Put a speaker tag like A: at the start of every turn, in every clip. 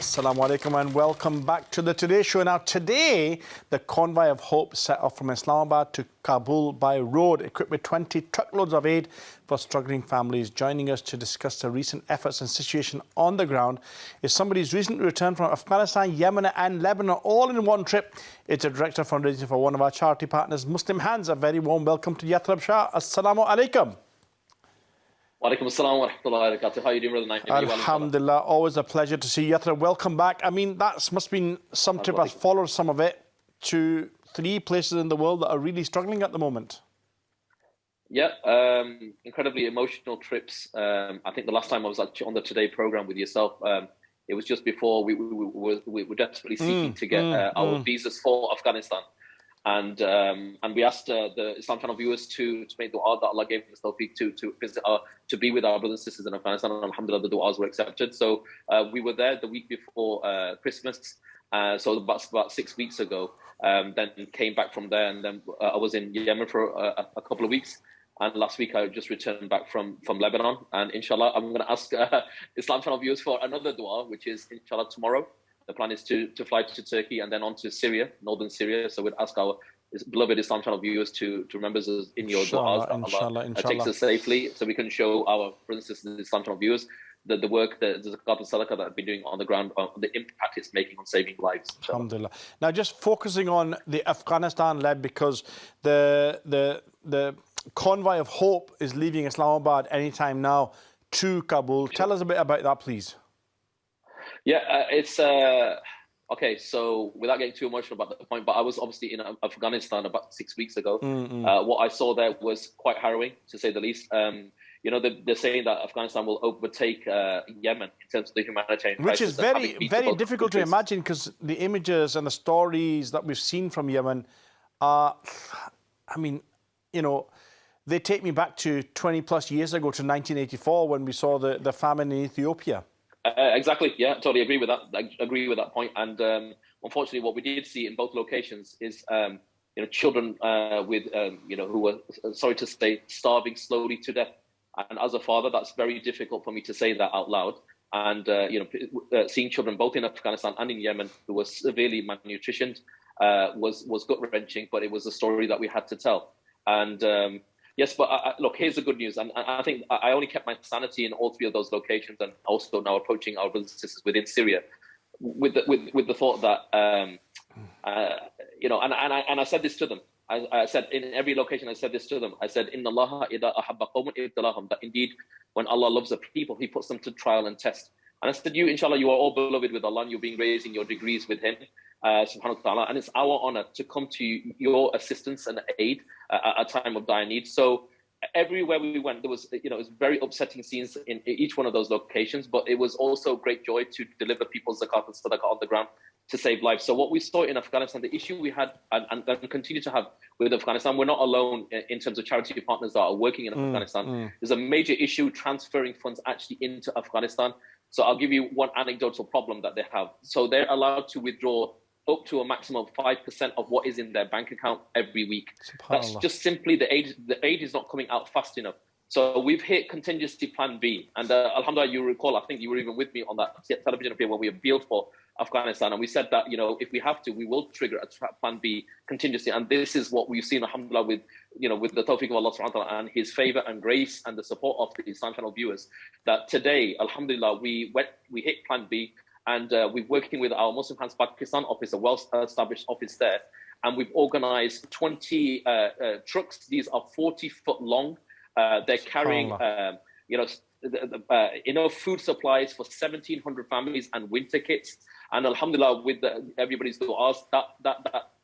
A: Assalamu alaikum and welcome back to the Today Show. Now today, the Convoy of Hope set off from Islamabad to Kabul by road, equipped with 20 truckloads of aid for struggling families. Joining us to discuss the recent efforts and situation on the ground is somebody who's recently returned from Afghanistan, Yemen and Lebanon, all in one trip. It's a director of fundraising for one of our charity partners, Muslim Hands. A very warm welcome to Yasrab, Shah. Assalamu alaikum.
B: Walaikum assalam wa rahmatullahi wa barakatuh. How are you doing, brother?
A: Alhamdulilah, always a pleasure to see you. Yasrab, welcome back. I mean, that must have been some trip. I've followed some of it to 3 places in the world that are really struggling at the moment.
B: Yeah, incredibly emotional trips. I think the last time I was actually on the Today program with yourself, it was just before we were desperately seeking to get our visas for Afghanistan. And we asked the Islam Channel viewers to make dua that Allah gave us tawfiq to visit to be with our brothers and sisters in Afghanistan. And alhamdulillah, the duas were accepted. So we were there the week before Christmas, so about 6 weeks ago. Then came back from there, and then I was in Yemen for a couple of weeks. And last week I just returned back from Lebanon. And inshallah, I'm going to ask Islam Channel viewers for another dua, which is inshallah tomorrow. The plan is to fly to Turkey and then on to Syria, northern Syria. So we'd ask our beloved Islam Channel viewers to remember us in your du'as. Allah takes us safely, so we can show our brothers and sisters, Islam Channel viewers, the work, the zakat and sadaqah that I've been doing on the ground, the impact it's making on saving lives.
A: Alhamdulillah. Now, just focusing on the Afghanistan-led, because the Convoy of Hope is leaving Islamabad anytime now to Kabul. Tell us a bit about that, please.
B: Yeah, it's okay. So without getting too emotional about the point, but I was obviously in Afghanistan about 6 weeks ago. What I saw there was quite harrowing, to say the least. You know, they're saying that Afghanistan will overtake Yemen in terms of the humanitarian crisis.
A: Which is very difficult to imagine, because the images and the stories that we've seen from Yemen are, I mean, you know, they take me back to 20 plus years ago to 1984 when we saw the famine in Ethiopia.
B: Exactly. Yeah, totally agree with that. I agree with that point. And unfortunately, what we did see in both locations is, you know, children with, you know, who were, sorry to say, starving slowly to death. And as a father, that's very difficult for me to say that out loud. And you know, seeing children both in Afghanistan and in Yemen who were severely malnutritioned was gut wrenching. But it was a story that we had to tell. And yes, but look, here's the good news. And I think I only kept my sanity in all 3 of those locations, and also now approaching our brothers and sisters within Syria with the thought that, you know, and I said this to them. I said in every location, I said this to them. I said, Inna Allah idha ahabba qawman ibtalahum, that indeed, when Allah loves a people, He puts them to trial and test. And I said, you, inshallah, you are all beloved with Allah, and you're being raised in your degrees with Him, subhanahu wa ta'ala. And it's our honor to come to your assistance and aid at a time of dire need. So everywhere we went, there was, you know, it was very upsetting scenes in each one of those locations, but it was also great joy to deliver people's zakat and sadaqah on the ground to save lives. So what we saw in Afghanistan, the issue we had and continue to have with Afghanistan, we're not alone in terms of charity partners that are working in Afghanistan. There's a major issue transferring funds actually into Afghanistan. So I'll give you one anecdotal problem that they have. So they're allowed to withdraw up to a maximum of 5% of what is in their bank account every week. That's just simply the aid is not coming out fast enough. So we've hit contingency plan B. And alhamdulillah, you recall, I think you were even with me on that television appeal when we appealed for Afghanistan. And we said that, you know, if we have to, we will trigger a plan B contingency. And this is what we've seen, alhamdulillah, with, you know, with the tawfiq of Allah subhanahu wa ta'ala and His favor and grace and the support of the Islam Channel viewers, that today, alhamdulillah, we hit plan B. And we're working with our Muslim Hands Pakistan office, a well-established office there. And we've organized 20 trucks. These are 40 foot long. They're carrying, you know, enough food supplies for 1,700 families and winter kits. And alhamdulillah, with everybody's du'as, that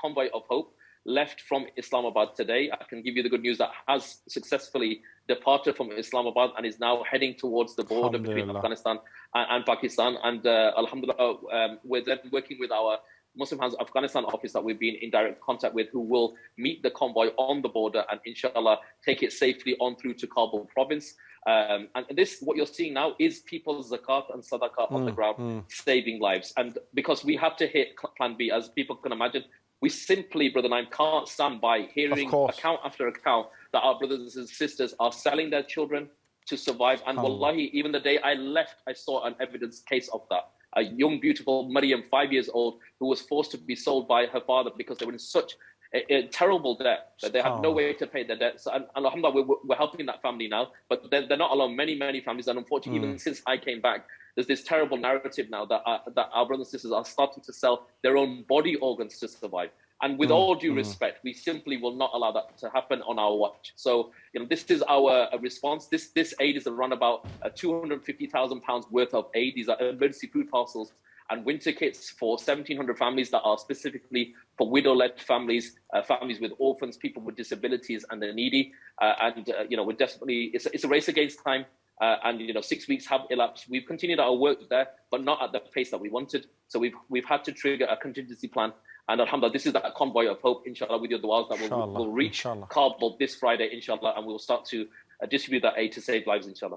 B: Convoy of Hope left from Islamabad today. I can give you the good news that has successfully departed from Islamabad and is now heading towards the border between Afghanistan and Pakistan. And alhamdulillah, we're then working with our Muslim Hands Afghanistan office that we've been in direct contact with, who will meet the convoy on the border and inshallah take it safely on through to Kabul province. And this, what you're seeing now, is people's zakat and sadaqah on the ground, saving lives. And because we have to hit plan B, as people can imagine, we simply, Brother Naim, can't stand by hearing account after account that our brothers and sisters are selling their children to survive. And wallahi, even the day I left, I saw an evidence case of that. a young, beautiful Maryam, 5 years old, who was forced to be sold by her father because they were in such a terrible debt that they had no way to pay their debts. And alhamdulillah, we're helping that family now, but they're not alone. Many families, and unfortunately, even since I came back, there's this terrible narrative now that our brothers and sisters are starting to sell their own body organs to survive. And with all due respect, we simply will not allow that to happen on our watch. So, this is our response. This aid is around about £250,000 worth of aid. These are emergency food parcels and winter kits for 1,700 families that are specifically for widow-led families, families with orphans, people with disabilities, and the needy. We're desperately, it's a race against time. 6 weeks have elapsed. We've continued our work there, but not at the pace that we wanted. So we've had to trigger a contingency plan. And alhamdulillah, this is that convoy of hope, inshallah, with your du'as that will reach Kabul this Friday, inshallah, and we'll start to distribute that aid to save lives, inshallah.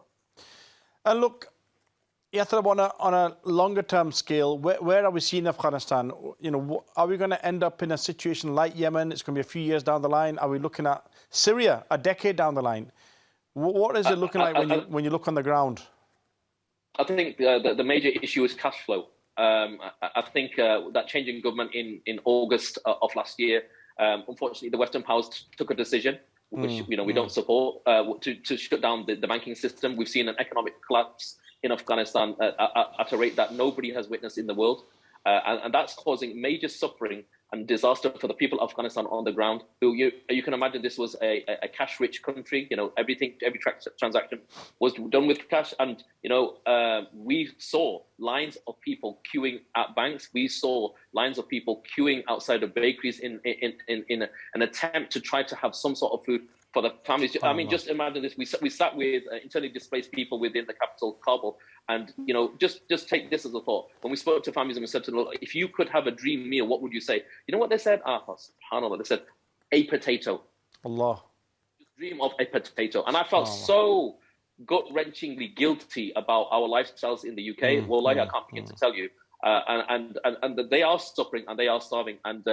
A: And look, Yasrab, on a longer-term scale, where are we seeing Afghanistan? Are we going to end up in a situation like Yemen? It's going to be a few years down the line. Are we looking at Syria a decade down the line? What is it looking like when you look on the ground?
B: I think the major issue is cash flow. I think that change in government in August of last year, unfortunately, the Western powers took a decision, which we don't support, to shut down the banking system. We've seen an economic collapse in Afghanistan at a rate that nobody has witnessed in the world, and that's causing major suffering and disaster for the people of Afghanistan on the ground. Who you can imagine, this was a cash-rich country. Every transaction was done with cash, and we saw lines of people queuing at banks. We saw lines of people queuing outside of bakeries in an attempt to try to have some sort of food for the families. I mean, just imagine this. We sat with internally displaced people within the capital, Kabul, and just take this as a thought. When we spoke to families and we said to them, if you could have a dream meal, what would you say? You know what they said? SubhanAllah, they said, a potato.
A: Allah.
B: Dream of a potato. And I felt so gut-wrenchingly guilty about our lifestyles in the UK. Wallahi, I can't begin to tell you. And they are suffering and they are starving. And,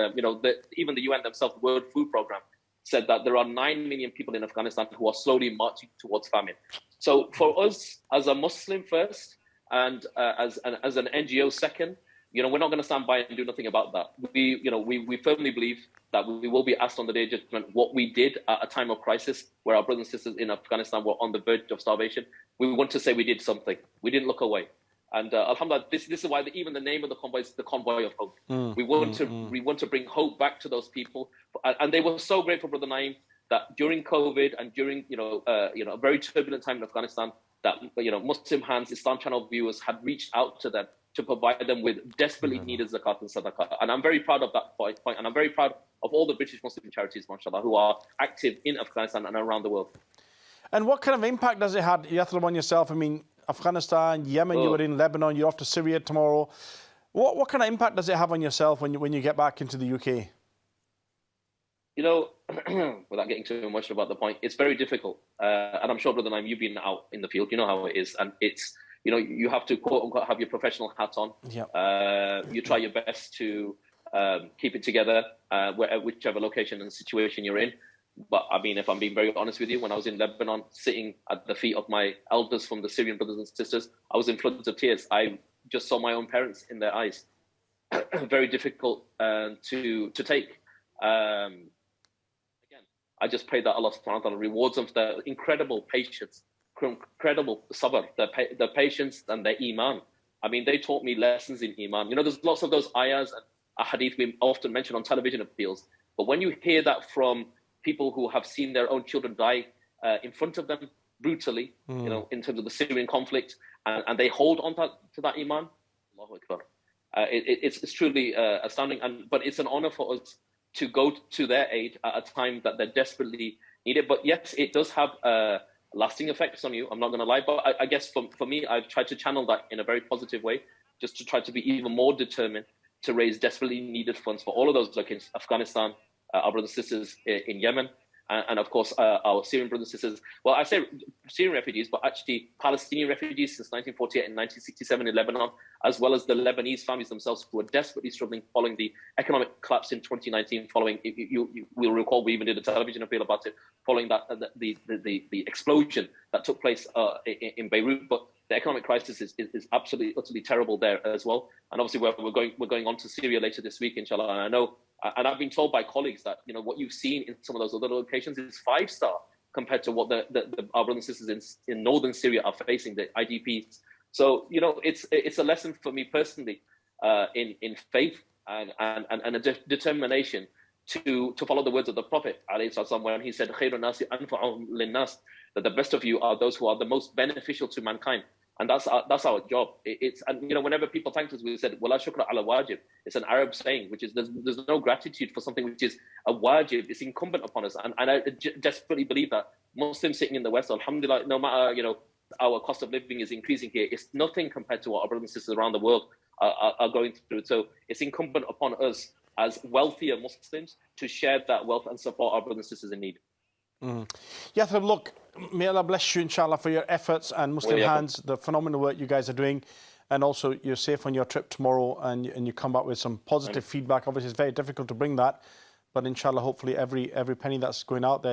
B: even the UN themselves, the World Food Programme, said that there are 9 million people in Afghanistan who are slowly marching towards famine. So for us, as a Muslim first, and as an NGO second, we're not going to stand by and do nothing about that. We firmly believe that we will be asked on the Day of Judgment what we did at a time of crisis where our brothers and sisters in Afghanistan were on the verge of starvation. We want to say we did something. We didn't look away. And alhamdulillah, this is why even the name of the convoy is the Convoy of Hope. We want to bring hope back to those people. And they were so grateful, Brother Naeem, that during COVID and during a very turbulent time in Afghanistan, that Muslim Hands, Islam Channel viewers had reached out to them to provide them with desperately needed zakat and sadaqah. And I'm very proud of that point, and I'm very proud of all the British Muslim charities, mashallah, who are active in Afghanistan and around the world.
A: And what kind of impact does it have, Yasrab, on yourself? I mean, Afghanistan, Yemen, you were in Lebanon, you're off to Syria tomorrow. What kind of impact does it have on yourself when you get back into the UK?
B: Without getting too emotional about the point, it's very difficult. And I'm sure, Brother Naeem, you've been out in the field, you know how it is. And it's, you have to, quote unquote, have your professional hat on. Yep. You try your best to keep it together, whichever location and situation you're in. But I mean, if I'm being very honest with you, when I was in Lebanon, sitting at the feet of my elders from the Syrian brothers and sisters, I was in floods of tears. I just saw my own parents in their eyes. Very difficult to take. Again, I just pray that Allah subhanahu wa ta'ala rewards them for their incredible patience, incredible sabr, their patience and their iman. I mean, they taught me lessons in iman. There's lots of those ayahs and hadith we often mention on television appeals. But when you hear that from people who have seen their own children die in front of them brutally, in terms of the Syrian conflict, and they hold on to that iman, Allahu Akbar. It's truly astounding. But it's an honor for us to go to their aid at a time that they're desperately needed. But yes, it does have lasting effects on you. I'm not going to lie. But I guess for me, I've tried to channel that in a very positive way, just to try to be even more determined to raise desperately needed funds for all of those, like in Afghanistan, our brothers and sisters in Yemen, and of course our Syrian brothers and sisters. Well, I say Syrian refugees, but actually Palestinian refugees since 1948 and 1967 in Lebanon, as well as the Lebanese families themselves who are desperately struggling following the economic collapse in 2019. Following, you will recall, we even did a television appeal about it, following that the explosion that took place in Beirut. But the economic crisis is absolutely, utterly terrible there as well. And obviously, we're going on to Syria later this week, inshallah. And I know, and I've been told by colleagues that what you've seen in some of those other locations is 5-star compared to what our brothers and sisters in northern Syria are facing, the IDPs. So it's a lesson for me personally in faith and a determination to follow the words of the Prophet when he said, "Khairun nasi anfa'uhum linnas," that the best of you are those who are the most beneficial to mankind. And that's our job. Whenever people thank us, we said, "Wala shukra ala wajib." It's an Arab saying, which is there's no gratitude for something which is a wajib. It's incumbent upon us. And I desperately believe that Muslims sitting in the West, alhamdulillah, no matter our cost of living is increasing here, it's nothing compared to what our brothers and sisters around the world are going through. So it's incumbent upon us as wealthier Muslims to share that wealth and support our brothers and sisters in need.
A: Yasrab, look, may Allah bless you, inshallah, for your efforts and Muslim Hands, the phenomenal work you guys are doing. And also, you're safe on your trip tomorrow and you come back with some positive feedback. Obviously, it's very difficult to bring that. But inshallah, hopefully, every penny that's going out there